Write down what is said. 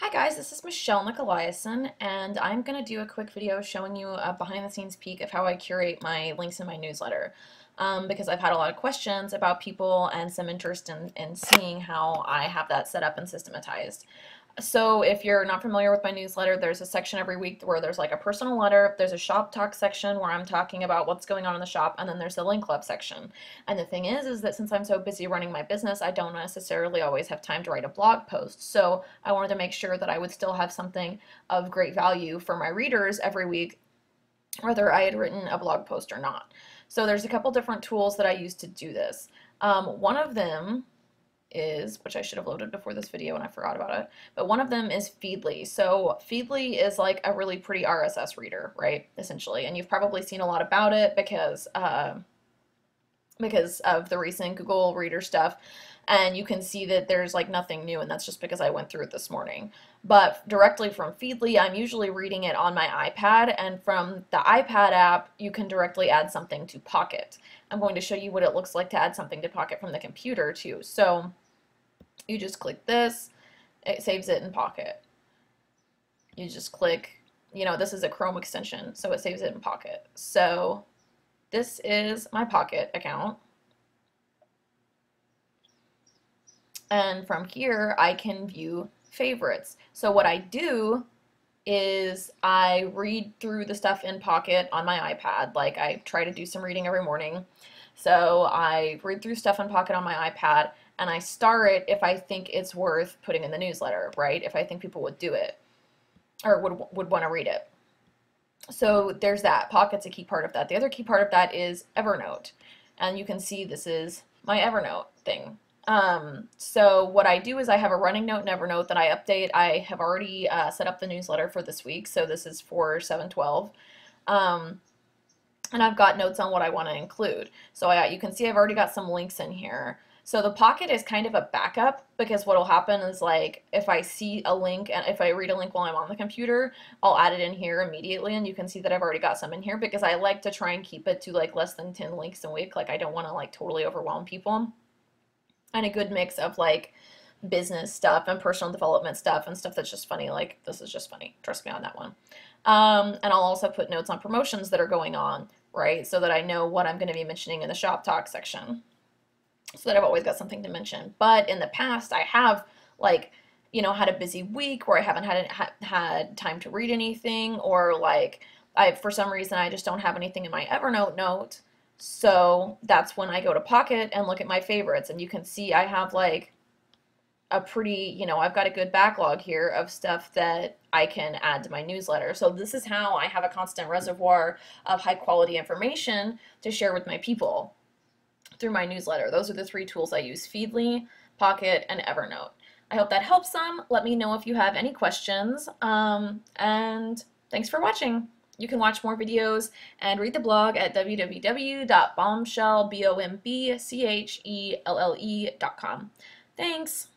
Hi guys, this is Michelle Nicolaisen, and I'm going to do a quick video showing you a behind-the-scenes peek of how I curate my links in my newsletter. Because I've had a lot of questions about people and some interest in seeing how I have that set up and systematized. So if you're not familiar with my newsletter, there's a section every week where there's like a personal letter, there's a shop talk section where I'm talking about what's going on in the shop, and then there's a link club section. And the thing is that since I'm so busy running my business, I don't necessarily always have time to write a blog post. So I wanted to make sure that I would still have something of great value for my readers every week, whether I had written a blog post or not. So there's a couple different tools that I use to do this. One of them is, which I should have loaded before this video and I forgot about it, but one of them is Feedly. So Feedly is like a really pretty RSS reader, right, essentially, and you've probably seen a lot about it because of the recent Google Reader stuff, and you can see that there's like nothing new, and that's just because I went through it this morning. But directly from Feedly, I'm usually reading it on my iPad, and from the iPad app, you can directly add something to Pocket. I'm going to show you what it looks like to add something to Pocket from the computer too. So you just click this, it saves it in Pocket. You just click, this is a Chrome extension, so it saves it in Pocket. So this is my Pocket account. And from here, I can view favorites. So what I do is I read through the stuff in Pocket on my iPad. Like, I try to do some reading every morning. So I read through stuff in Pocket on my iPad, and I star it if I think it's worth putting in the newsletter, right? If I think people would do it or would want to read it. So there's that. Pocket's a key part of that. The other key part of that is Evernote. And you can see this is my Evernote thing. So what I do is I have a running note in Evernote that I update. I have already set up the newsletter for this week, so this is for 7/12. And I've got notes on what I want to include. So you can see I've already got some links in here. So the Pocket is kind of a backup, because what will happen is, like, if I see a link and if I read a link while I'm on the computer, I'll add it in here immediately, and you can see that I've already got some in here because I like to try and keep it to like less than 10 links a week. Like, I don't want to like totally overwhelm people. And a good mix of like business stuff and personal development stuff and stuff that's just funny. Like, this is just funny. Trust me on that one. And I'll also put notes on promotions that are going on, right? So that I know what I'm going to be mentioning in the shop talk section, so that I've always got something to mention. But in the past, I have like, had a busy week where I haven't had time to read anything, or like for some reason I just don't have anything in my Evernote note. So that's when I go to Pocket and look at my favorites, and you can see I have like a pretty, I've got a good backlog here of stuff that I can add to my newsletter. So this is how I have a constant reservoir of high quality information to share with my people through my newsletter. Those are the three tools I use: Feedly, Pocket, and Evernote. I hope that helps some. Let me know if you have any questions, and thanks for watching. You can watch more videos and read the blog at www.bombshell.com. Thanks.